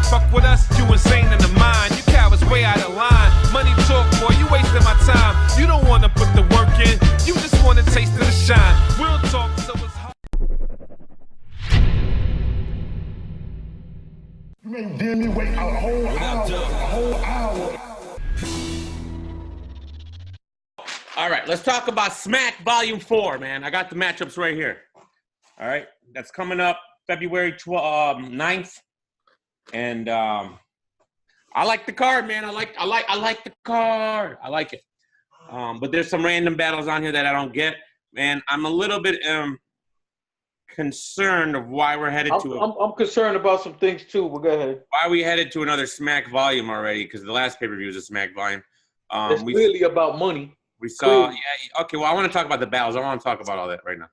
Fuck with us, you insane in the mind. You cowards way out of line. Money talk, boy, you wasting my time. You don't wanna put the work in, you just wanna taste of the shine. Real talk, so it's hard. You made Danny wait a whole hour. All right, let's talk about Smack Volume 4, man. I got the matchups right here. All right, that's coming up February 9th. And I like the card, man. I like the card. I like it. But there's some random battles on here that I don't get. Man, I'm a little bit concerned of why we're headed to I'm concerned about some things too, but go ahead. Why we headed to another Smack Volume already, because the last pay-per-view was a Smack Volume. It's really about money. We saw, yeah, okay, well, I want to talk about the battles. I want to talk about all that right now.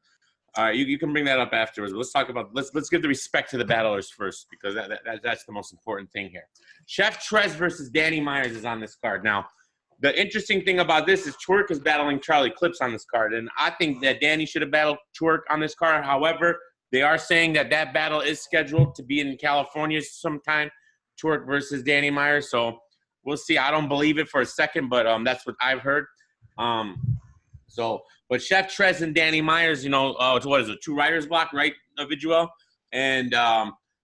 All right, you can bring that up afterwards. Let's talk about, let's give the respect to the battlers first, because that's the most important thing here. Chef Trez versus Danny Myers is on this card. Now, the interesting thing about this is Twerk is battling Charlie Clips on this card, and I think that Danny should have battled Twerk on this card. However, they are saying that battle is scheduled to be in California sometime, Twerk versus Danny Myers, so we'll see. I don't believe it for a second, but that's what I've heard. But Chef Trez and Danny Myers, you know, what is it, 2 writers block, right, Viduel? And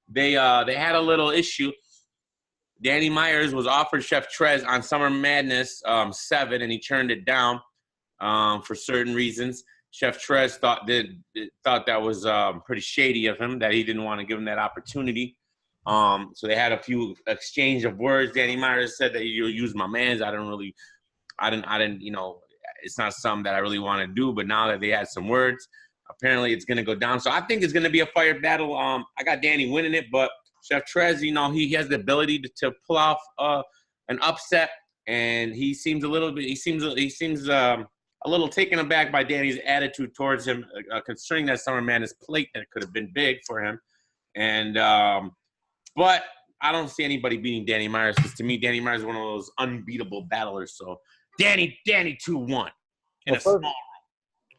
they had a little issue. Danny Myers was offered Chef Trez on Summer Madness 7, and he turned it down for certain reasons. Chef Trez thought that was pretty shady of him, that he didn't want to give him that opportunity. So they had a few exchange of words. Danny Myers said that you use my mans. I didn't, you know, it's not something that I really want to do, but now that they had some words, apparently it's going to go down. So I think it's going to be a fire battle. I got Danny winning it, but Chef Trez, you know, he has the ability to pull off an upset, and he seems a little taken aback by Danny's attitude towards him, considering that Summer Madness plate that could have been big for him. And but I don't see anybody beating Danny Myers, because to me, Danny Myers is one of those unbeatable battlers. So Danny 2-1 in a small room.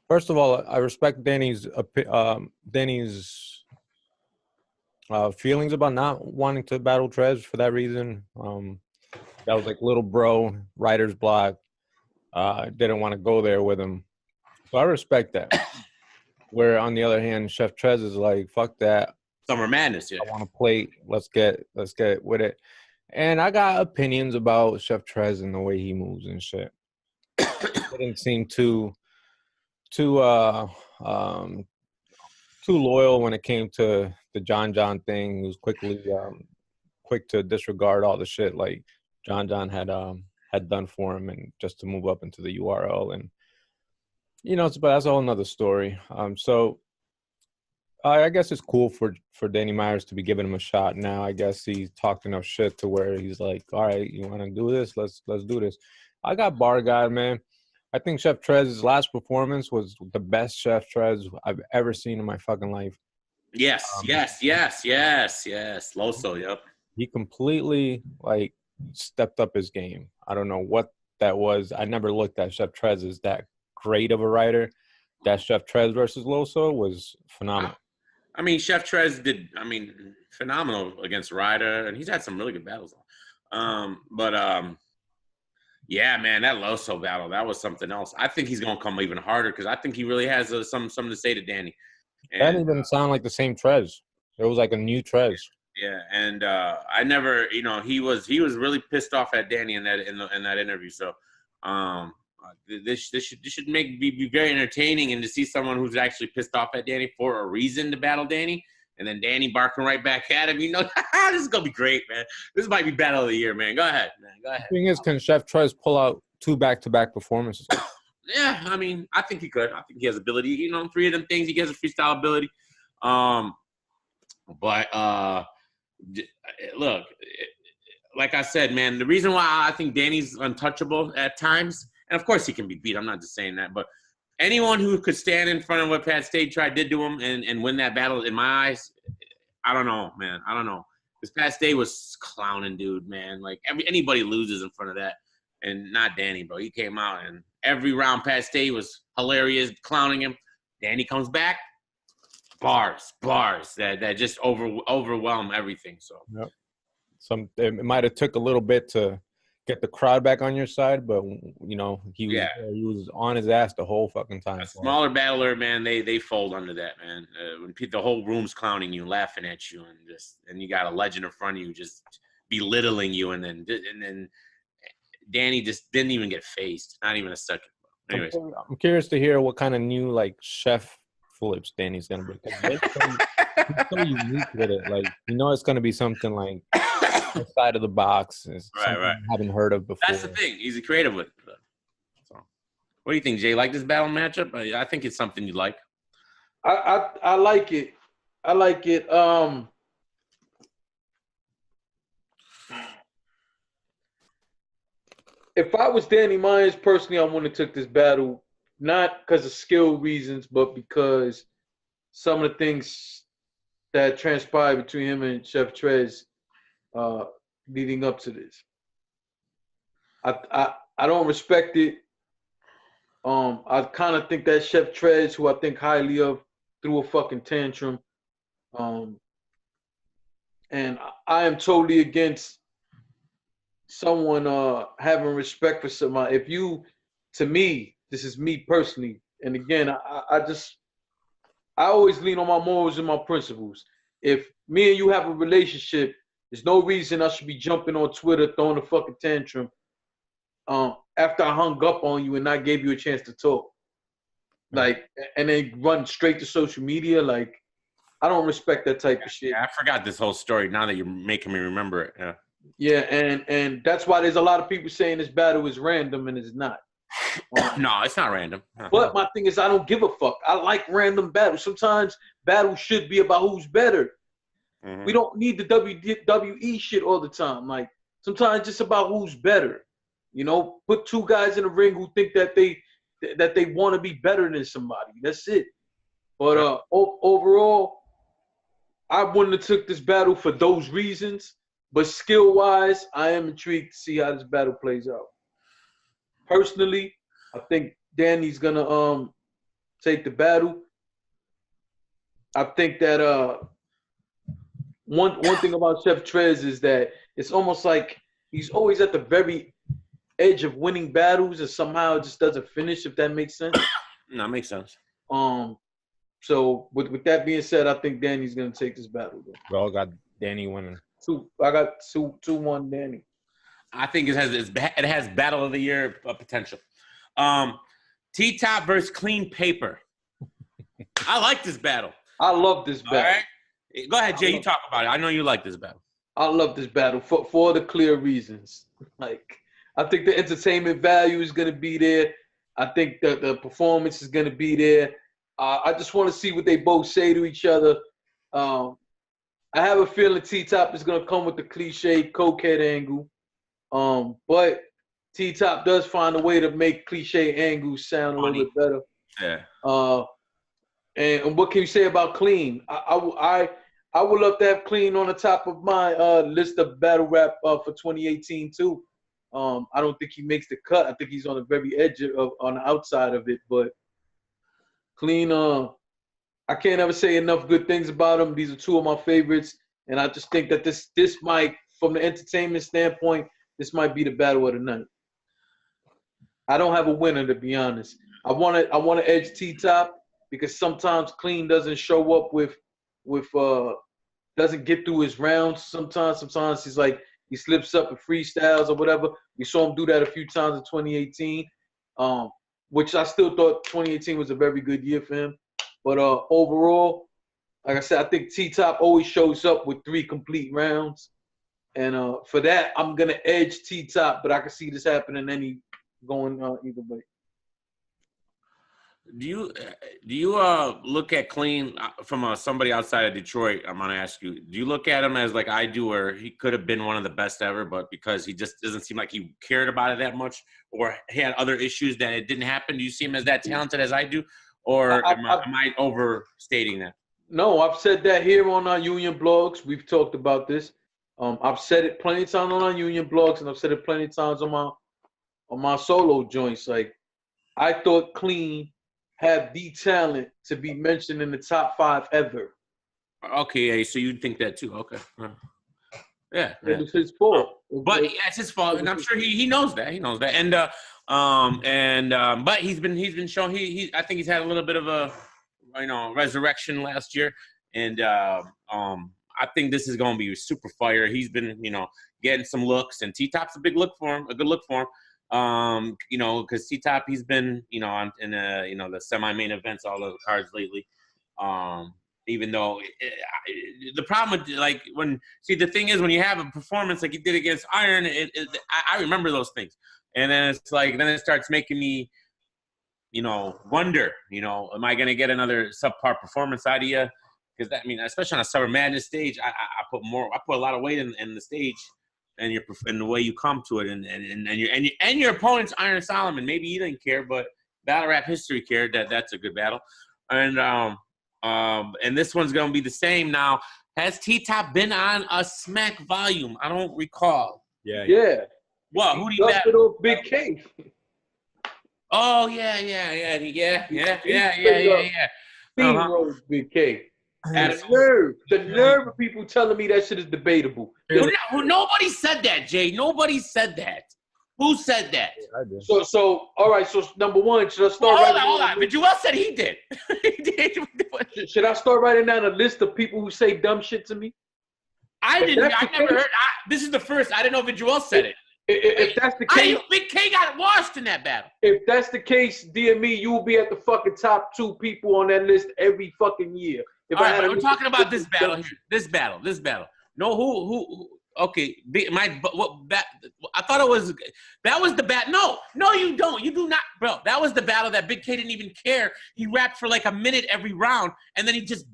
First of all, I respect Danny's feelings about not wanting to battle Trez for that reason. That was like little bro, writer's block. Didn't want to go there with him. So I respect that. Where on the other hand, Chef Trez is like, fuck that. Summer Madness, yeah. I want to play. Let's get with it. And I got opinions about Chef Trez and the way he moves and shit. It didn't seem too loyal when it came to the John thing. He was quick to disregard all the shit like John had done for him, and just to move up into the URL. And you know, but that's a whole nother story. So I guess it's cool for Danny Myers to be giving him a shot now. I guess he talked enough shit to where he's like, all right, you want to do this? Let's do this. I got Bar God, man. I think Chef Trez's last performance was the best Chef Trez I've ever seen in my fucking life. Yes. Loso, yep. He completely, like, stepped up his game. I don't know what that was. I never looked at Chef Trez as that great of a writer. That Chef Trez versus Loso was phenomenal. I mean, Chef Trez did, phenomenal against Ryder, and he's had some really good battles. Yeah, man, that Loso battle, that was something else. I think he's going to come even harder, because I think he really has something to say to Danny. That didn't sound like the same Trez. It was like a new Trez. Yeah, and I never, you know, he was really pissed off at Danny in that interview. So this should be very entertaining, and to see someone who's actually pissed off at Danny for a reason to battle Danny, and then Danny barking right back at him. You know, this is gonna be great, man. This might be battle of the year, man. Go ahead, man. Go ahead. The thing is, can Chef Trez pull out 2 back-to-back performances? Yeah, I think he could. I think he has ability. You know, 3 of them things, he has a freestyle ability. Look, like I said, man, the reason why I think Danny's untouchable at times, and of course he can be beat, I'm not just saying that, but anyone who could stand in front of what Pat Stay did to him and win that battle, in my eyes, I don't know, man. I don't know. Because Pat Stay was clowning, dude, man. Like, anybody loses in front of that, and not Danny, bro. He came out, and every round Pat Stay was hilarious, clowning him. Danny comes back, bars that just overwhelm everything. So yep. it might have took a little bit to get the crowd back on your side, but you know he was on his ass the whole fucking time. A smaller battler, man, they fold under that, man. When the whole room's clowning you, laughing at you, and you got a legend in front of you just belittling you, and then Danny just didn't even get phased, not even a second. Anyways, I'm curious to hear what kind of new like chef flips Danny's gonna bring. He's so unique with it, like it's gonna be something like outside of the box, right. I haven't heard of before. That's the thing. He's a creative with it. So, what do you think, Jay? Like this battle matchup? I think it's something you like. I like it. I like it. If I was Danny Myers, personally, I wouldn't have took this battle, not because of skill reasons, but because some of the things that transpired between him and Chef Trez leading up to this. I don't respect it. I kind of think that Chef Trez, who I think highly of, threw a fucking tantrum. And I am totally against someone having respect for somebody. To me, this is me personally, and again, I always lean on my morals and my principles. If me and you have a relationship, there's no reason I should be jumping on Twitter, throwing a fucking tantrum after I hung up on you and not gave you a chance to talk. Like, and then run straight to social media. Like, I don't respect that type of shit. Yeah, I forgot this whole story now that you're making me remember it. Yeah. Yeah, and that's why there's a lot of people saying this battle is random, and it's not. No, it's not random. But my thing is, I don't give a fuck. I like random battles. Sometimes battles should be about who's better. Mm-hmm. We don't need the WWE shit all the time. Like, sometimes it's just about who's better. Put two guys in the ring who think that they want to be better than somebody. That's it. But overall, I wouldn't have took this battle for those reasons. But skill-wise, I am intrigued to see how this battle plays out. Personally, I think Danny's gonna take the battle. I think that one thing about Chef Trez is that it's almost like he's always at the very edge of winning battles, and somehow it just doesn't finish. If that makes sense. No, it makes sense. So with that being said, I think Danny's gonna take this battle. We all got Danny winning. I got 2-1 Danny. I think it has Battle of the Year potential. T-Top versus Clean Paper. I like this battle. I love this battle. All right? Go ahead, Jay. You talk about it. I know you like this battle. I love this battle for the clear reasons. Like, I think the entertainment value is going to be there. I think that the performance is going to be there. I just want to see what they both say to each other. I have a feeling T-Top is going to come with the cliche cokehead angle. But T-Top does find a way to make cliche angles sound a little bit better. Yeah. And what can you say about Clean? I would love to have Clean on the top of my list of battle rap for 2018 too. I don't think he makes the cut. I think he's on the very edge on the outside of it. But Clean, I can't ever say enough good things about him. These are two of my favorites, and I just think that this might, from the entertainment standpoint, this might be the battle of the night. I don't have a winner, to be honest. I want to edge T-Top because sometimes Clean doesn't show up with doesn't get through his rounds. Sometimes he's like he slips up and freestyles or whatever. We saw him do that a few times in 2018, which I still thought 2018 was a very good year for him. But overall, like I said, I think T-Top always shows up with 3 complete rounds. And for that, I'm going to edge T-Top, but I can see this happening going either way. Do you look at Clean from somebody outside of Detroit? I'm gonna ask you. Do you look at him as like I do, where he could have been one of the best ever, but because he just doesn't seem like he cared about it that much, or he had other issues that it didn't happen? Do you see him as that talented as I do, or am I overstating that? No, I've said that here on our union blogs. We've talked about this. I've said it plenty of times on our union blogs, and I've said it plenty of times on my solo joints. Like, I thought Clean had the talent to be mentioned in the top 5 ever. Okay, so you think that too? Okay. Yeah, It was his fault. but yeah, it's his fault, and I'm sure he knows that. He knows that, but he's been shown. I think he's had a little bit of a resurrection last year, and I think this is going to be super fire. He's been getting some looks, and T-Top's a good look for him. Because T-Top, he's been in the semi-main events, all of the cards lately. Even though the problem with the thing is when you have a performance like he did against Iron, I remember those things, and then it's like then it starts making me, wonder, am I gonna get another subpar performance out of you? Because especially on a Summer Madness stage, I put a lot of weight in the stage, and the way you come to it, and your opponent's Iron Solomon. Maybe you didn't care, but Battle Rap history cared that's a good battle, and this one's gonna be the same now. Has T-Top been on a Smack volume? I don't recall. Yeah. What? Who do you bet? Big K. Oh yeah. Rose Big K. And the nerve of people telling me that shit is debatable. Nobody said that, Jay. Nobody said that. Who said that? I did. So all right. So number one, should I start? Hold on. But Joel said he did. He did. Should I start writing down a list of people who say dumb shit to me? I didn't. I never heard. This is the first. I didn't know if Joel said it. If that's the case, Big K got washed in that battle. If that's the case, DME, you will be at the fucking top 2 people on that list every fucking year. We're talking about this battle here. This battle. No, who? Okay, I thought it was that was the battle. No, you don't. You do not, bro. That was the battle that Big K didn't even care. He rapped for like a minute every round, and then he just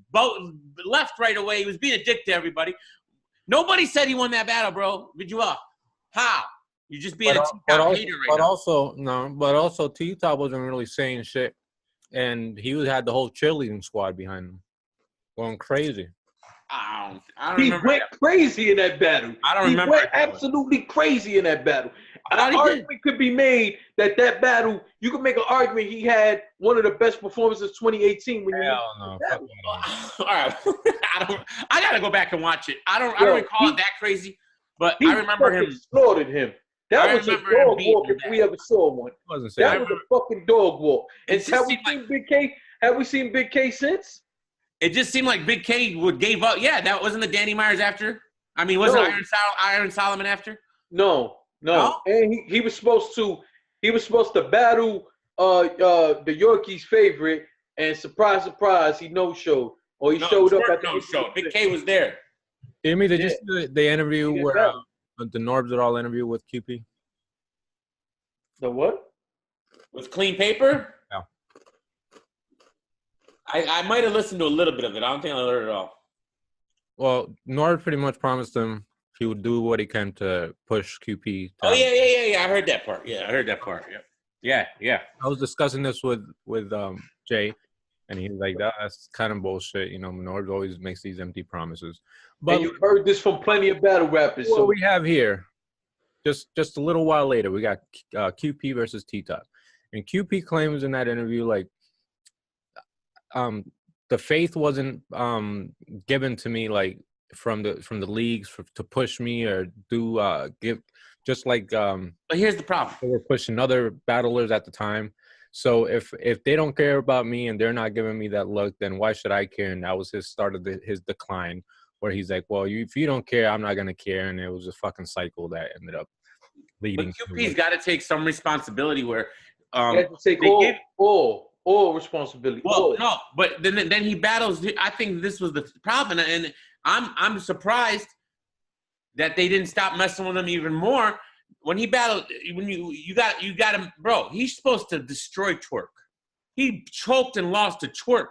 left right away. He was being a dick to everybody. Nobody said he won that battle, bro. Visual. How? You just being a T-Top hater right now. But also T-Top wasn't really saying shit, and he had the whole cheerleading squad behind him, going crazy. I don't remember. He went crazy in that battle. I don't remember. He went absolutely crazy in that battle. An argument could be made that battle, you could make an argument he had one of the best performances 2018. Hell no. All right. I got to go back and watch it. I don't recall it that crazy, but I remember him. Slaughtered him. That was a dog walk if we ever saw one. That was a fucking dog walk. And have we seen Big K? Have we seen Big K since? It just seemed like Big K gave up. Yeah, that wasn't the Danny Myers after. I mean, wasn't Iron Solomon after? No. And he was supposed to battle the Yorkies' favorite, and surprise, he no-showed. Or he showed up at the no-show. Big K was there. Jimmy, did you see the interview where the Norbs are all interview with QP? The what? With Clean Paper? Yeah. I might have listened to a little bit of it. I don't think I heard it all. Well, Norb pretty much promised him he would do what he can to push QP. Oh, yeah. I heard that part. Yeah. I was discussing this with Jay, and he's like, that's kind of bullshit. Norb always makes these empty promises. But and you've heard this from plenty of battle rappers. What we have here, just a little while later, we got QP versus T-Top. And QP claims in that interview, like, the faith wasn't given to me, like, from the leagues to push me or give, just like but here's the problem. They were pushing other battlers at the time. So if they don't care about me and they're not giving me that look, then why should I care? And that was his start of his decline, where he's like, well, if you don't care, I'm not gonna care. And it was a fucking cycle that ended up leading. But QP's got to take some responsibility where he has to take all responsibility. Well, no, but then he battles. I think this was the problem, and I'm surprised that they didn't stop messing with him even more. When he battled, when you got him, bro. He's supposed to destroy Twerk. He choked and lost to Twerk.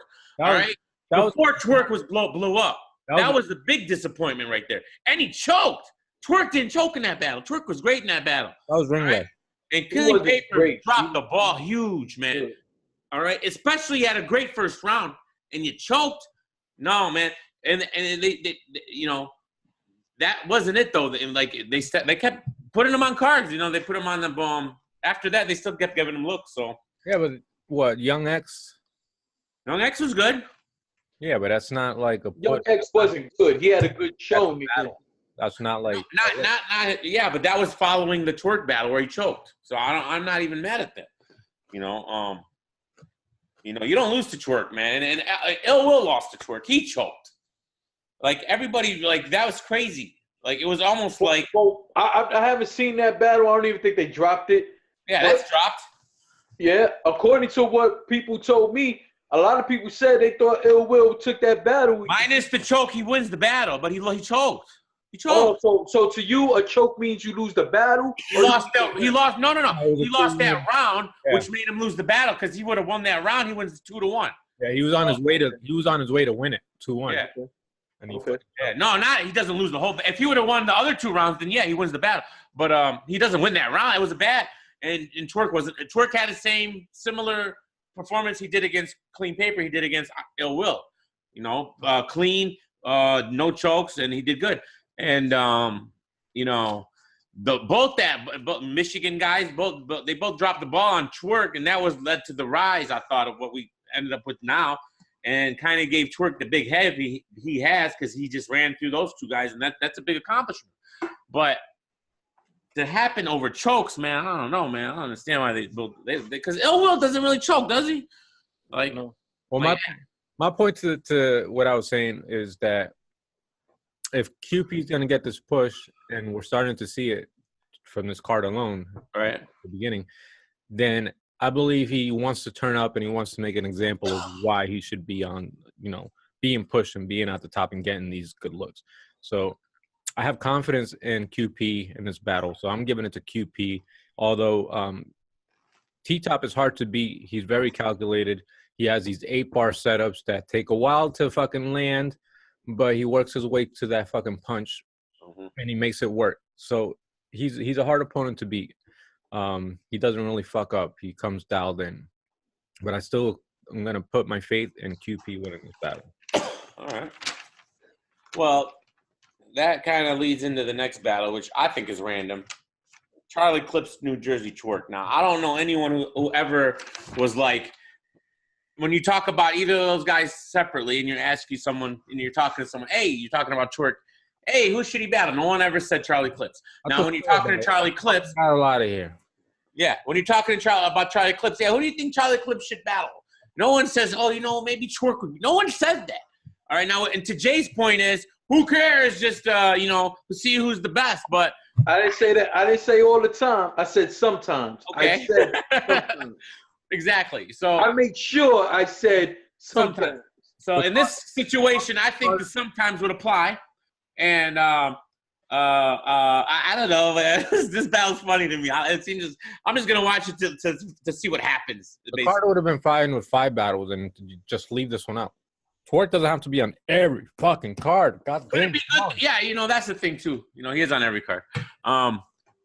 Before Twerk blew up. That was the big disappointment right there. And he choked. Twerk didn't choke in that battle. Twerk was great in that battle. That was ringway. Right? And Killing Paper dropped the ball huge, man. Yeah. All right, especially you had a great first round and you choked. No, man, and they that wasn't it though. They kept putting him on cards. They put him on the after that, they still kept giving him looks. So yeah, but what Young X? Young X was good. Yeah, but that's not like a Young X wasn't good. He had a good showing. That's not like not. Yeah, but that was following the Twerk battle where he choked. So I'm not even mad at that. You know, you don't lose to Twerk, man. And Ill Will lost to Twerk. He choked. Like everybody, like that was crazy. Like it was almost like. Well, I haven't seen that battle. I don't even think they dropped it. Yeah, that's dropped. Yeah, according to what people told me, a lot of people said they thought Ill Will took that battle. Minus the choke, he wins the battle, but he choked. He Oh, choked. so to you, a choke means you lose the battle? He lost. He lost. No. He lost that round, Yeah. which made him lose the battle because he would have won that round. He wins 2-1. Yeah, he was on his way to win it 2-1. Yeah. And he Yeah. No, he doesn't lose the whole. If he would have won the other 2 rounds, then yeah, he wins the battle. But he doesn't win that round. It was a bad. And Twerk had the similar performance he did against Clean Paper. He did against Ill Will. You know, clean, no chokes, and he did good. And both Michigan guys, they both dropped the ball on Twerk, and that was led to the rise, I thought, of what we ended up with now, and kind of gave Twerk the big head he has because he just ran through those 2 guys, and that's a big accomplishment. But to happen over chokes, man, I don't know, man. I don't understand why they because Ill Will doesn't really choke, does he? Like, no. Well, my point to what I was saying is that if QP is going to get this push, and we're starting to see it from this card alone, right at the beginning, then I believe he wants to turn up and he wants to make an example of why he should be on, being pushed and being at the top and getting these good looks. So I have confidence in QP in this battle, so I'm giving it to QP. Although T-Top is hard to beat, he's very calculated. He has these 8-bar setups that take a while to fucking land, but he works his way to that fucking punch, and he makes it work. So he's a hard opponent to beat. He doesn't really fuck up. He comes dialed in. But I'm going to put my faith in QP winning this battle. All right. Well, that kind of leads into the next battle, which I think is random. Charlie Clips, New Jersey Twerk. Now, I don't know anyone who ever was like, when you talk about either of those guys separately and you're talking to someone, hey, you're talking about Twerk, hey, who should he battle? No one ever said Charlie Clips. Now, when you're talking to Charlie Clips. Got a lot of here. Yeah, when you're talking to about Charlie Clips, yeah, who do you think Charlie Clips should battle? No one says, maybe Twerk would be. No one says that. All right, now, and to Jay's point is, who cares? Just, to see who's the best. But I didn't say that. I didn't say all the time. I said sometimes. Okay. I said sometimes. Exactly. So I made sure I said sometimes. So in this situation, I think the sometimes would apply. And I don't know, man. This battle's funny to me. I'm just gonna watch it to see what happens. The card would have been fine with 5 battles, and just leave this one out. Twerk doesn't have to be on every fucking card. God damn. Yeah, that's the thing too. He is on every card.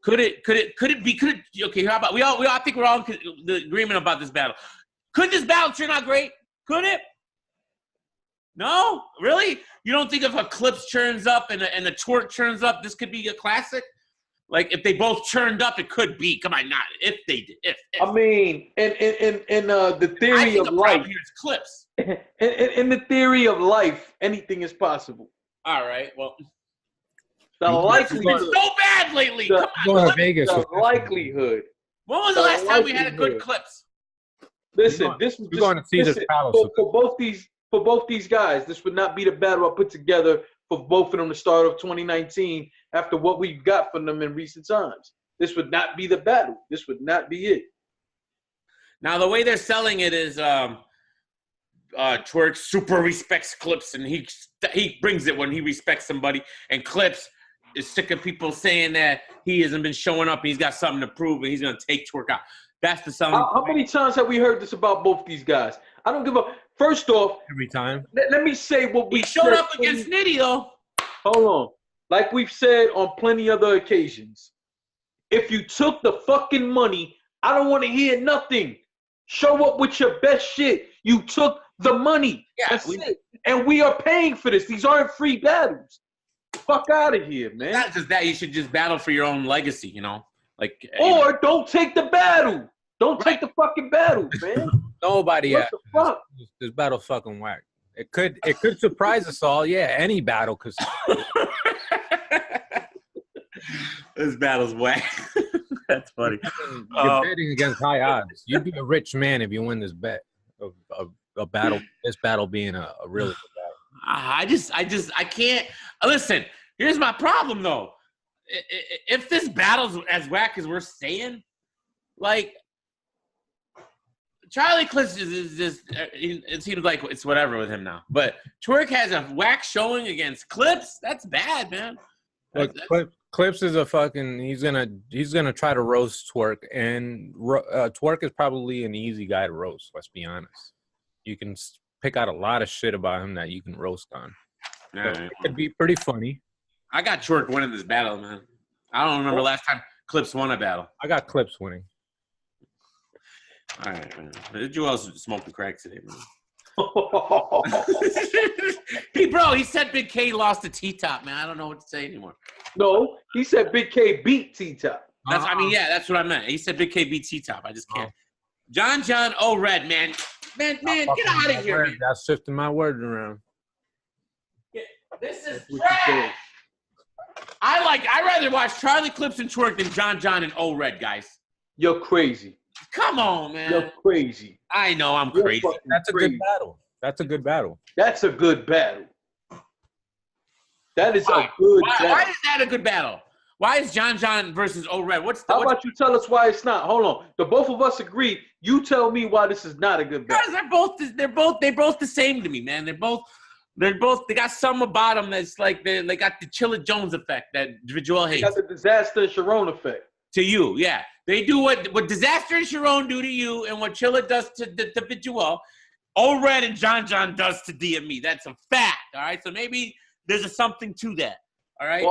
Could it be? Okay, how about we all? I think we're all in the agreement about this battle. Could this battle turn out great? Could it? No, really? You don't think if a Clips churns up and a Twerk churns up, this could be a classic? Like if they both churned up, it could be. Come on, not if they did. If. I mean, in the theory of life, here is Clips. In the theory of life, anything is possible. All right. Well, the likelihood. It's so bad lately. Come on, going to Vegas. The likelihood. When was the last time we had a good Clips? Listen, this was going to see this battle for both these guys. This would not be the battle I put together for both of them to start off 2019 after what we've got from them in recent times. This would not be the battle. This would not be it. Now the way they're selling it is Twerk super respects Clips, and he brings it when he respects somebody, and Clips is sick of people saying that he hasn't been showing up and he's got something to prove and he's going to take Twerk out. That's the selling. How many times have we heard this about both these guys? I don't give a. First off, every time. Let me say what we showed up against Nitty though. Hold on. Like we've said on plenty other occasions, if you took the fucking money, I don't want to hear nothing. Show up with your best shit. You took the money. Yeah, that's it. And we are paying for this. These aren't free battles. Fuck out of here, man. Not just that. You should just battle for your own legacy, Like, or don't take the battle. Don't take the fucking battle, man. Nobody. What the fuck? This battle's fucking whack. It could surprise us all. Yeah, any battle could. This battle's whack. That's funny. You're betting against high odds. You'd be a rich man if you win this bet of a battle. This battle being a really good battle. I can't. Listen, here's my problem though. If this battle's as whack as we're saying, like Charlie Clips is just, it seems like it's whatever with him now. But Twerk has a whack showing against Clips. That's bad, man. Look, Clips is a fucking. He's gonna try to roast Twerk, and Twerk is probably an easy guy to roast. Let's be honest. You can pick out a lot of shit about him that you can roast on. Yeah, It could be pretty funny. I got Twerk winning this battle, man. I don't remember last time Clips won a battle. I got Clips winning. All right, man. Joel's smoking crack today, man. He said Big K lost to T-Top, man. I don't know what to say anymore. No, he said Big K beat T-Top. That's what I meant. He said Big K beat T-Top. I just can't. John O-Red, man. Man, get out of here, man. That's shifting my words around. This is trash. I'd rather watch Charlie Clips and Twerk than John and O-Red, guys. You're crazy. Come on, man. You're crazy. I know I'm crazy. That's a good battle. That's a good battle. That's a good battle. That is a good battle. Why is that a good battle? Why is John versus O-Red? How about you tell us why it's not? Hold on. The both of us agree. You tell me why this is not a good battle. Because they're both the same to me, man. They got some about them that's like they got the Chilla Jones effect that Joel hates. They got the Disaster and Sharon effect. To you, yeah. They do what Disaster and Sharon do to you and what Chilla does to Joel. O-Red and John does to DME. That's a fact, all right? So maybe there's something to that, all right?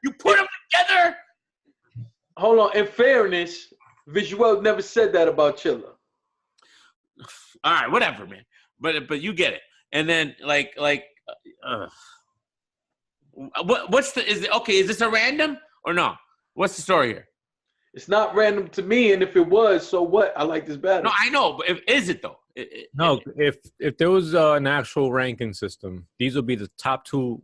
You put them together. Hold on. In fairness, Visual never said that about Chilla. All right, whatever, man. But you get it. And then is this a random or no? What's the story here? It's not random to me, and if it was, so what? I like this battle. No, I know, but is it though? If there was an actual ranking system, these would be the top two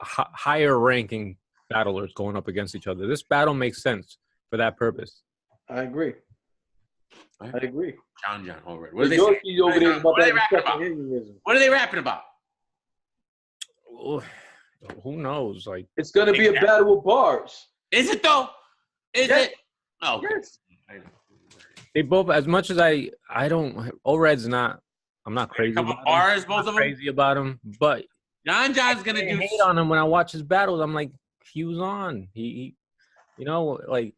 higher ranking battlers going up against each other. This battle makes sense for that purpose. I agree. John O-Red. What are they rapping about? What are they rapping about? Who knows? Like, it's gonna be a battle of bars. Is it though? Is it? Oh, yes. They both, as much as I don't. O-Red's not. I'm not crazy. About bars, both of them. Crazy about him, but John's gonna do. Hate on him when I watch his battles. I'm like, he was on. He like.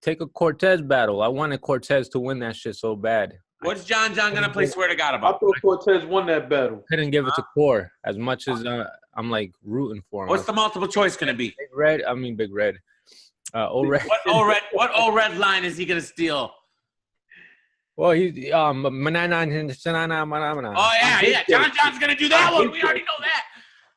Take a Cortez battle. I wanted Cortez to win that shit so bad. What's John gonna play Swear to God about? I thought Cortez won that battle. Couldn't give it to Core as much as I'm like rooting for him. What's the multiple choice gonna be? Big Red. O-Red. What O-Red line is he gonna steal? Well, he's Oh yeah. John's gonna do that one. We already know that.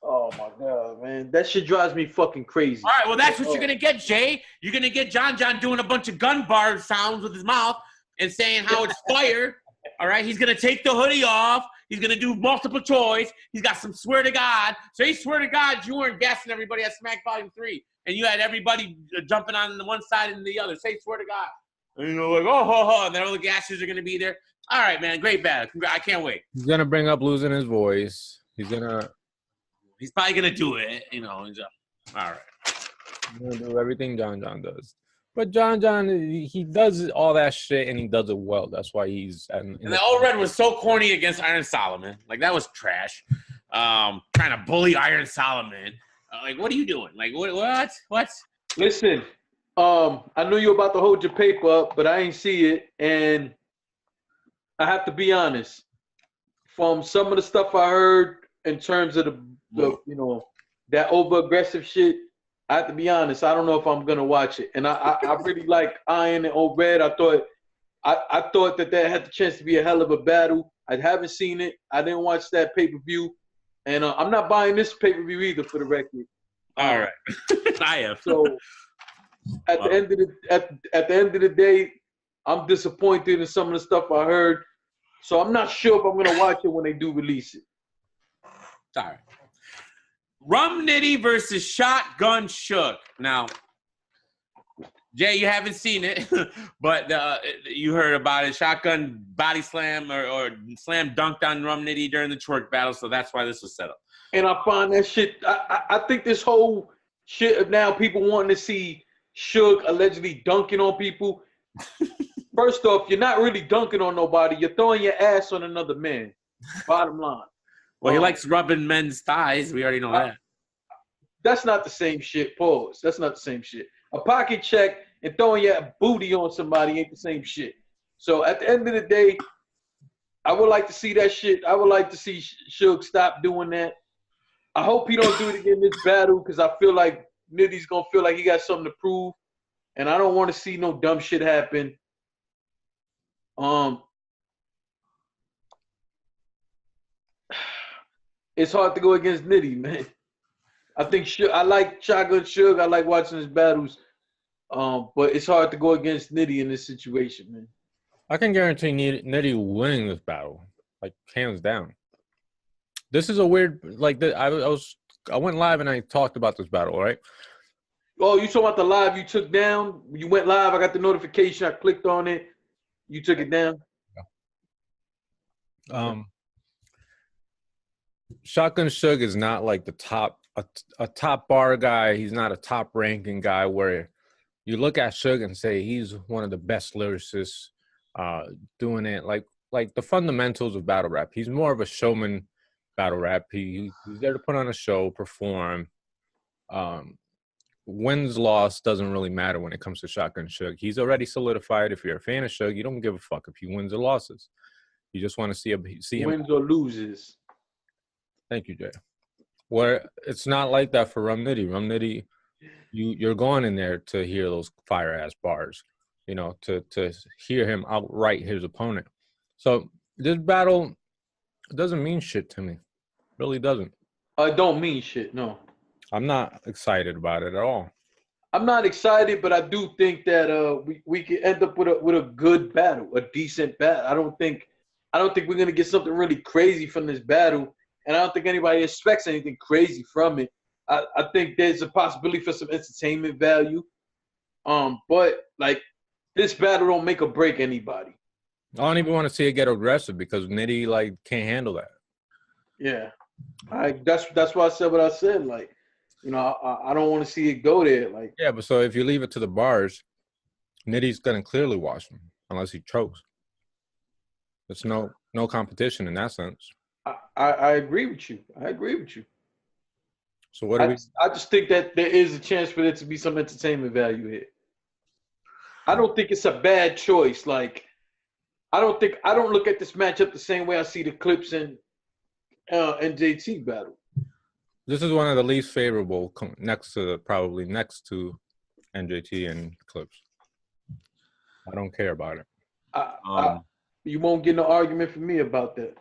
Oh my God, man. That shit drives me fucking crazy. All right, well, that's what you're going to get, Jay. You're going to get John doing a bunch of gun bar sounds with his mouth and saying how it's fire. All right, he's going to take the hoodie off. He's going to do multiple choice. He's got some swear to God. Say swear to God you weren't gassing everybody at Smack Volume 3. And you had everybody jumping on the one side and the other. Say swear to God. And like, and then all the gassers are going to be there. All right, man, great battle. I can't wait. He's going to bring up losing his voice. He's probably going to do it, All right. He's going to do everything John does. But John, he does all that shit, and he does it well. That's why he's... And the O-Red was so corny against Iron Solomon. Like, that was trash. Trying to bully Iron Solomon. Like, what are you doing? Like, what? Listen, I knew you were about to hold your paper up, but I ain't see it. And I have to be honest. From some of the stuff I heard in terms of the that over-aggressive shit, I have to be honest. I don't know if I'm gonna watch it, and I really like Iron and O-Red. I thought that had the chance to be a hell of a battle. I haven't seen it. I didn't watch that pay-per-view, and I'm not buying this pay-per-view either. For the record. All right, I am. So at the end of the day, I'm disappointed in some of the stuff I heard. So I'm not sure if I'm gonna watch it when they do release it. All right. Rum Nitty versus Shotgun Shook. Now, Jay, you haven't seen it, but you heard about it. Shotgun body slam or slam dunked on Rum Nitty during the twerk battle, so that's why this was set up. And I find that shit. I think this whole shit of now people wanting to see Suge allegedly dunking on people. First off, you're not really dunking on nobody. You're throwing your ass on another man. Bottom line. Well, he likes rubbing men's thighs. We already know that. That's not the same shit. Pause. That's not the same shit. A pocket check and throwing your booty on somebody ain't the same shit. So at the end of the day, I would like to see that shit. I would like to see Suge stop doing that. I hope he don't do it again in this battle because I feel like Nitty's going to feel like he got something to prove. And I don't want to see no dumb shit happen. It's hard to go against Nitty, man. I think I like Shotgun Suge. I like watching his battles. But it's hard to go against Nitty in this situation, man. I can guarantee Nitty winning this battle, like hands down. This is a weird, like I went live and I talked about this battle, right? Oh, you talking about the live you took down? You went live. I got the notification. I clicked on it. You took it down. Shotgun Suge is not like the top a top bar guy. He's not a top ranking guy where you look at Suge and say he's one of the best lyricists doing it like the fundamentals of battle rap. He's more of a showman battle rap. He's there to put on a show, perform. Wins, loss doesn't really matter when it comes to Shotgun Suge. He's already solidified. If you're a fan of Suge, you don't give a fuck if he wins or losses. You just want to see him wins or loses. Thank you, Jay. Where it's not like that for Rum Nitty. Rum Nitty, you're going in there to hear those fire ass bars, to hear him outright his opponent. So this battle doesn't mean shit to me. Really doesn't. It don't mean shit, no. I'm not excited about it at all. I'm not excited, but I do think that we can end up with a good battle, a decent battle. I don't think we're gonna get something really crazy from this battle, and I don't think anybody expects anything crazy from it. I think there's a possibility for some entertainment value, but like this battle don't make or break anybody. I don't even want to see it get aggressive because Nitty can't handle that. Yeah, that's why I said what I said. Like, I don't want to see it go there. Like, yeah, but so if you leave it to the bars, Nitty's gonna clearly wash him unless he chokes. There's no competition in that sense. I agree with you. So what do we? I just think that there is a chance for there to be some entertainment value here. I don't think it's a bad choice. Like, I don't look at this matchup the same way I see the Clips and JT battle. This is one of the least favorable next to NJT and Clips. I don't care about it. You won't get no argument from me about that.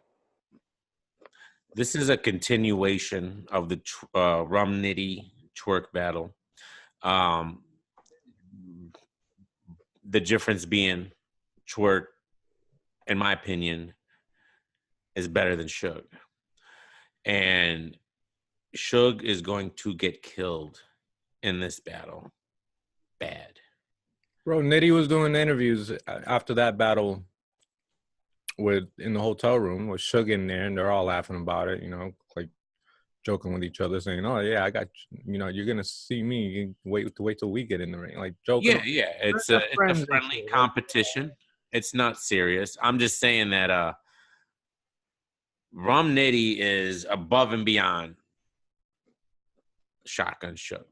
This is a continuation of the Rum Nitty twerk battle. The difference being twerk, in my opinion, is better than Suge. And Suge is going to get killed in this battle. Bad. Bro, Nitty was doing interviews after that battle in the hotel room with Suge in there, and they're all laughing about it, like joking with each other, saying, "Oh yeah, I got you're gonna see me. You wait till we get in the ring," like joking. Yeah. It's a friendly competition. It's not serious. I'm just saying that Rum Nitty is above and beyond Shotgun Suge.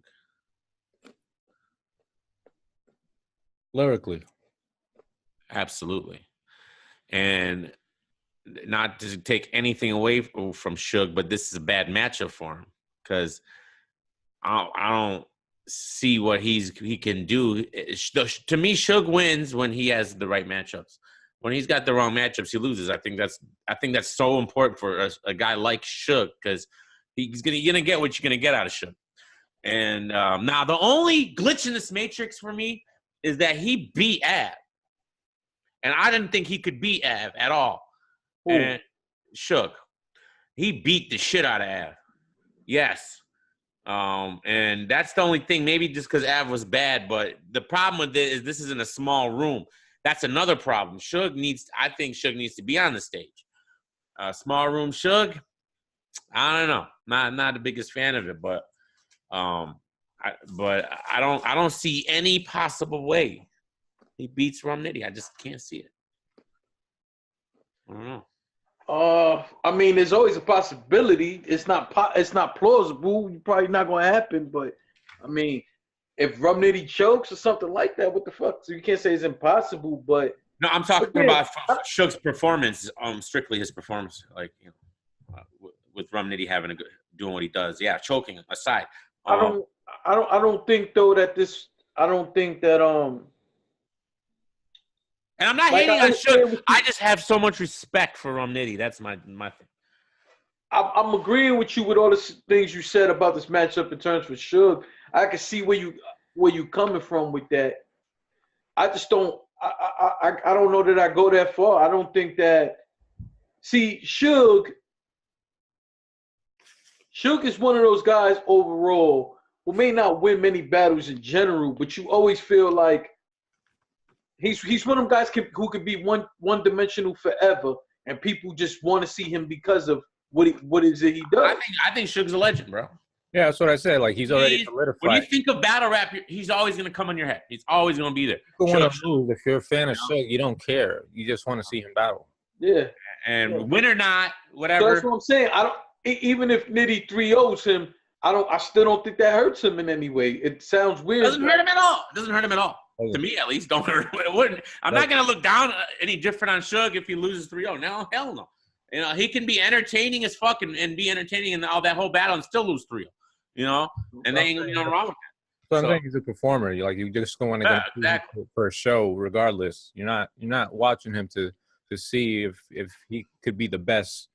Lyrically. Absolutely. And not to take anything away from Suge, but this is a bad matchup for him because I don't see what he can do. To me, Suge wins when he has the right matchups. When he's got the wrong matchups, he loses. I think that's so important for a guy like Suge because he's gonna get what you're gonna get out of Suge. And now the only glitch in this matrix for me is that he beat Av. And I didn't think he could beat Av at all. Ooh. And Suge, he beat the shit out of Av. Yes. And that's the only thing. Maybe just because Av was bad, but the problem with it is this is in a small room. That's another problem. I think Suge needs to be on the stage. Small room Suge, I don't know. Not the biggest fan of it, but I don't see any possible way he beats Rum Nitty. I just can't see it. I don't know. I mean, there's always a possibility. It's not plausible. Probably not going to happen. But I mean, if Rum Nitty chokes or something like that, what the fuck? So you can't say it's impossible. But no, I'm talking about Suge's performance. Strictly his performance, like with Rum Nitty doing what he does. Yeah, choking aside. I don't think though that this. I don't think that And I'm not hating on Suge. I just have so much respect for Rum Nitty. That's my thing. I'm agreeing with you with all the things you said about this matchup in terms of Suge. I can see where you coming from with that. I just don't. I don't know that I go that far. I don't think that. See, Suge is one of those guys overall who may not win many battles in general, but you always feel like he's one of them guys who could be one-dimensional forever, and people just want to see him because of what is it he does. I think Suge's a legend, bro. Yeah, that's what I said. Like, he's already solidified. When you think of battle rap, he's always going to come on your head. He's always going to be there. You want to move. If you're a fan of Suge, you don't care. You just want to see him battle. Yeah. And win or not, whatever. So that's what I'm saying. Even if Nitty 3-0s him, I still don't think that hurts him in any way. It sounds weird. Doesn't hurt him at all. Doesn't hurt him at all. To me, at least, don't hurt him. It wouldn't. I'm not going to look down any different on Suge if he loses 3-0. No, hell no. You know, he can be entertaining as fuck and be entertaining in all that whole battle and still lose 3-0. You know, and there ain't nothing wrong with that. So I'm saying he's a performer. You just going to go for a show, regardless. You're not watching him to see if he could be the best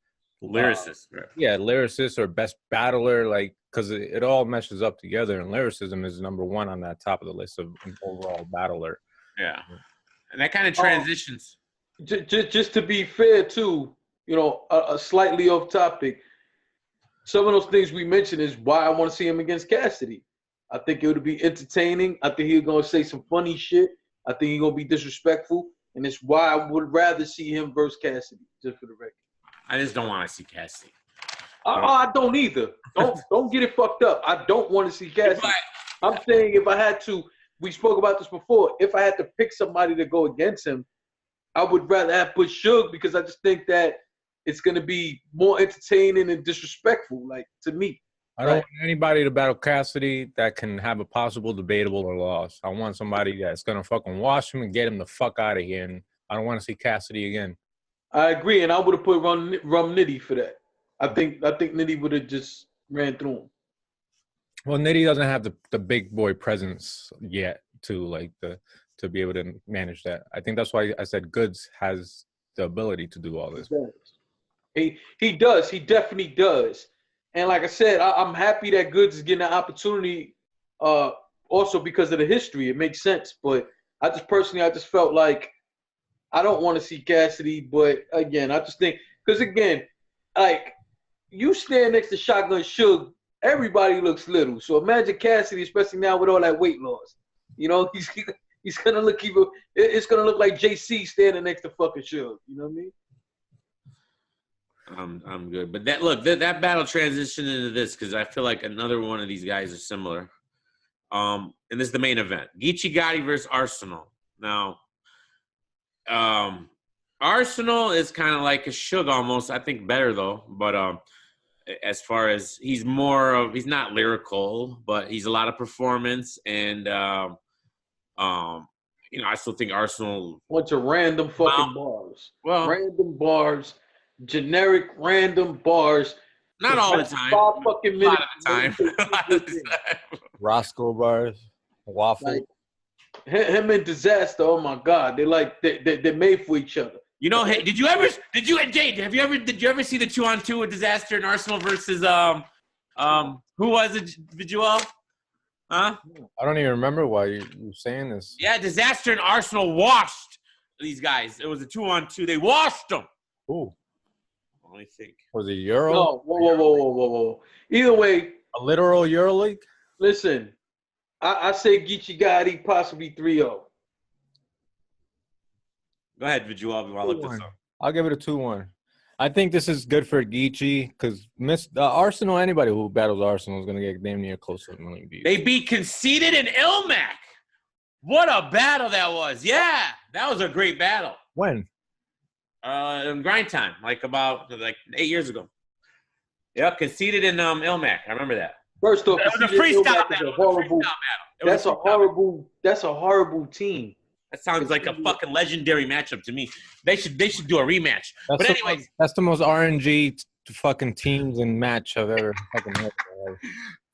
lyricist. Lyricist or best battler, like, because it all meshes up together. And lyricism is number one on that top of the list of an overall battler. Yeah, and that kind of transitions. Just to be fair, too, you know, a slightly off topic. Some of those things we mentioned is why I want to see him against Cassidy. I think it would be entertaining. I think he's going to say some funny shit. I think he's going to be disrespectful. And it's why I would rather see him versus Cassidy, just for the record. I just don't want to see Cassidy. I don't either. Don't get it fucked up. I don't want to see Cassidy. I'm saying if I had to, we spoke about this before, if I had to pick somebody to go against him, I would rather have put Suge because I just think that it's going to be more entertaining and disrespectful, like, to me. I don't want anybody to battle Cassidy that can have a possible debatable or loss. I want somebody that's going to fucking wash him and get him the fuck out of here. And I don't want to see Cassidy again. I agree, and I would have put Rum Nitty for that. I think Nitty would have just ran through him. Well, Nitty doesn't have the big boy presence yet to be able to manage that. I think that's why I said Goods has the ability to do all this. He does. He definitely does. And like I said, I'm happy that Goods is getting an opportunity also because of the history. It makes sense. But I just felt like I don't want to see Cassidy. But again, I just think – because again, like you stand next to Shotgun Suge, everybody looks little. So imagine Cassidy, especially now with all that weight loss. You know, he's going to look even – it's going to look like JC standing next to fucking Suge. You know what I mean? I'm good, but that battle transitioned into this because I feel like another one of these guys is similar. And this is the main event: Geechee Gotti versus Arsenal. Now, Arsenal is kind of like a Suge almost. I think better though, but as far as he's not lyrical, but he's a lot of performance, and you know, I still think Arsenal. Bunch of random fucking bars. Well, random bars. Generic random bars. Not all the time. 5 fucking minutes. A lot of the time. Roscoe bars, waffle. Like, him and Disaster. Oh my God, they're made for each other. You know, hey, did you ever see the 2-on-2 with Disaster and Arsenal versus who was it? Visual? Huh? I don't even remember why you're saying this. Yeah, Disaster and Arsenal washed these guys. It was a 2-on-2. They washed them. Ooh. I think. Was it Euro? No, whoa. Either way, A literal EuroLeague? Listen, I say Geechee Gotti possibly 3-0. Go ahead, Visual. I want to look this up. I'll give it a 2-1. I think this is good for Geechee because Arsenal, anybody who battles Arsenal is going to get damn near close to 1 million views. They beat Conceited and Ilmac. What a battle that was. Yeah, that was a great battle. When? In grind time, like 8 years ago. Yeah, Conceited and Ilmac. I remember that. First off, It was a freestyle battle. That's a horrible team. That sounds like a fucking legendary matchup to me. They should do a rematch. But anyways, that's the most RNG fucking teams and match I've ever fucking had.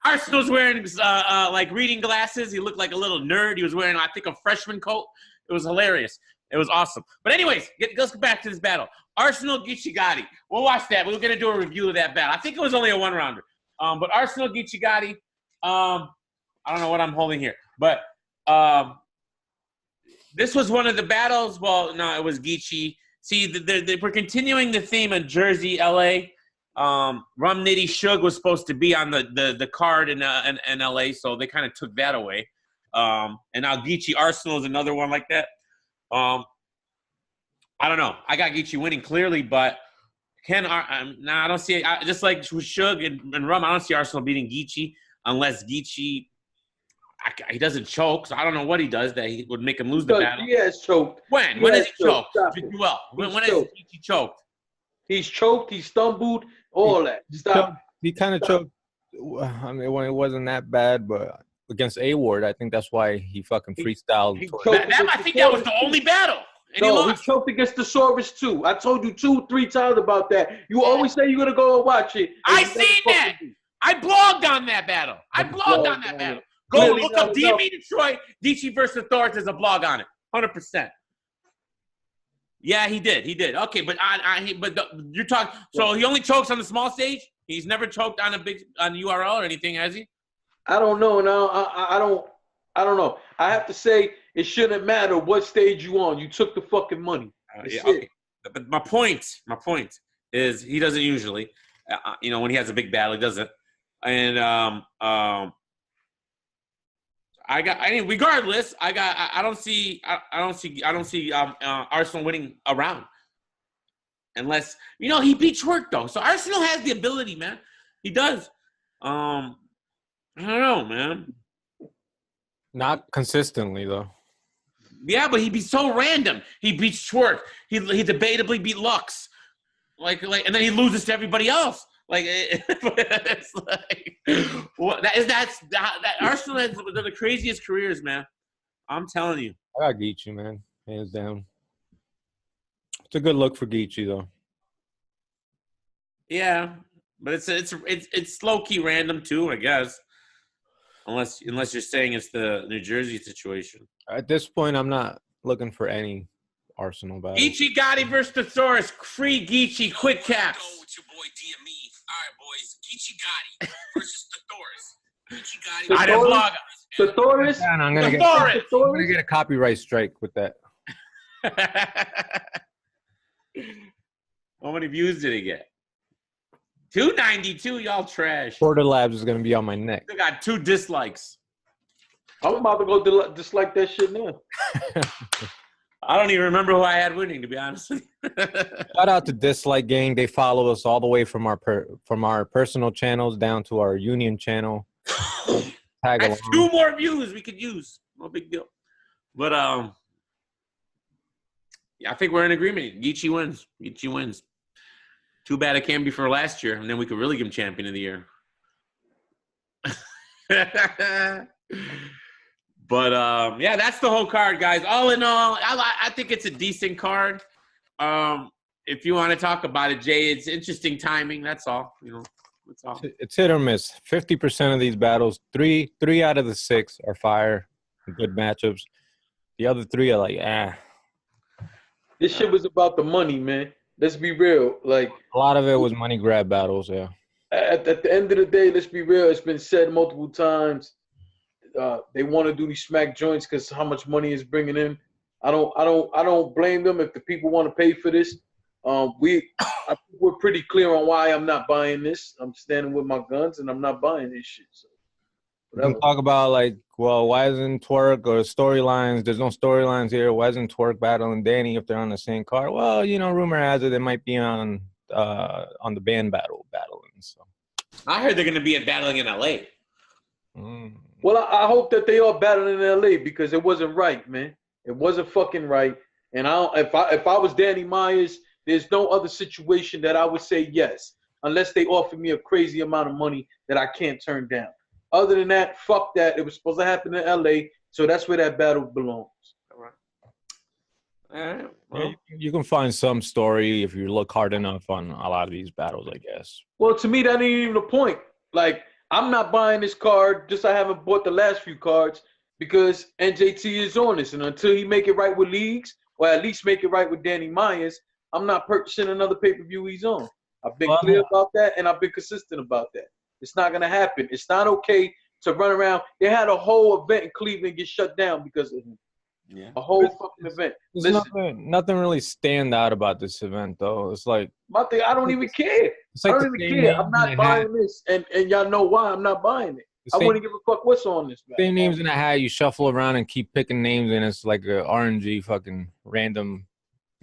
Arsenal's wearing like reading glasses. He looked like a little nerd. He was wearing, I think, a freshman coat. It was hilarious. It was awesome. But anyways, let's get back to this battle. Arsenal Geechee Gotti. We'll watch that. We're gonna do a review of that battle. I think it was only a 1-rounder. But Arsenal Geechee Gotti. I don't know what I'm holding here, but this was one of the battles. Well, no, it was Geechee. See, we're continuing the theme of Jersey, LA. Rum Nitty Suge was supposed to be on the card in LA, so they kind of took that away. And now Geechee Arsenal is another one like that. I don't know. I got Geechee winning clearly, but I don't see it. Just like with Suge and Rum, I don't see Arsenal beating Geechee unless Geechee he doesn't choke. So I don't know what he does that he would make him lose the battle. He has choked. When has he choked? Well, when has Geechee choked? He's choked. He stumbled. All that. Stop. He kind of choked. I mean, when it wasn't that bad, but against A-Ward, I think that's why he fucking freestyled. I think that was the only battle. And he choked against the Saurus too. I told you 2-3 times about that. You always say you're gonna go and watch it. I seen that. I blogged on that battle. Go look up DME Detroit, Geechee versus Thornton. There's a blog on it. 100%. Yeah, he did. Okay, but you're talking. So he only chokes on the small stage. He's never choked on URL or anything, has he? I don't know. No, I don't know. I have to say it shouldn't matter what stage you on. You took the fucking money. Okay. But my point is he doesn't usually. When he has a big battle, he doesn't. And regardless, I don't see Arsenal winning a round. Unless he beat Twerk though. So Arsenal has the ability, man. He does. I don't know, man. Not consistently though. Yeah, but he'd be so random. He beats Twerk. He debatably beat Lux. Like, and then he loses to everybody else. Like, it's like, what? That Arsenal has the craziest careers, man. I'm telling you. I got Geechee, man, hands down. It's a good look for Geechee, though. Yeah, but it's low key random too, I guess. Unless you're saying it's the New Jersey situation. At this point, I'm not looking for any Arsenal battle. Geechee Gotti versus Thesaurus. Free Geechee. Quick caps. It's your boy DME. All right, boys. Geechee Gotti versus Thesaurus. Geechee Gotti. I didn't blog. Thesaurus. I'm gonna get a copyright strike with that. How many views did he get? 292. Y'all trash. Porter Labs is gonna be on my neck. They got 2 dislikes. I'm about to go dislike that shit now. I don't even remember who I had winning, to be honest with you. Shout out to Dislike Gang. They follow us all the way from our personal channels down to our union channel. That's 2 more views we could use. No big deal. But yeah, I think we're in agreement. Geechee wins. Too bad it can't be for last year, and then we could really give him champion of the year. But yeah, that's the whole card, guys. All in all, I think it's a decent card. If you want to talk about it, Jay, it's interesting timing. That's all. That's all. It's hit or miss. 50% of these battles, three out of the 6 are fire, good matchups. The other 3 are like, This shit was about the money, man. Let's be real. Like, a lot of it was money grab battles. Yeah. At the end of the day, let's be real. It's been said multiple times. They want to do these smack joints because how much money is bringing in. I don't blame them if the people want to pay for this. I think we're pretty clear on why I'm not buying this. I'm standing with my guns, and I'm not buying this shit. So We can talk about like, well, why isn't Twerk or storylines? There's no storylines here. Why isn't Twerk battling Danny if they're on the same card? Well, you know, rumor has it they might be on the band battling. So I heard they're gonna be battling in LA. Well, I hope that they are battling in LA because it wasn't right, man. It wasn't fucking right. And if I was Danny Myers, there's no other situation that I would say yes, unless they offer me a crazy amount of money that I can't turn down. Other than that, fuck that. It was supposed to happen in LA, so that's where that battle belongs. All right. Yeah, you can find some story if you look hard enough on a lot of these battles, I guess. Well, to me, that ain't even the point. Like, I'm not buying this card, just I haven't bought the last few cards because NJT is on this. And until he make it right with leagues, or at least make it right with Danny Myers, I'm not purchasing another pay-per-view he's on. I've been clear about that, and I've been consistent about that. It's not going to happen. It's not okay to run around. They had a whole event in Cleveland get shut down because of him. Yeah. A whole fucking event. There's nothing really stand out about this event, though. It's like my thing. I don't even care. It's like I don't even care. I'm not buying this, and y'all know why I'm not buying it. I wouldn't give a fuck what's on this. Same names in a hat. You shuffle around and keep picking names, and it's like a RNG fucking random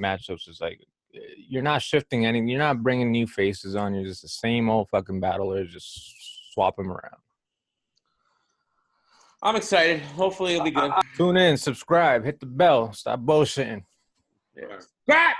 matchups. It's like you're not shifting anything. You're not bringing new faces on. You're just the same old fucking battlers. Just swap them around. I'm excited. Hopefully it'll be good. Tune in, subscribe, hit the bell, stop bullshitting. Yeah.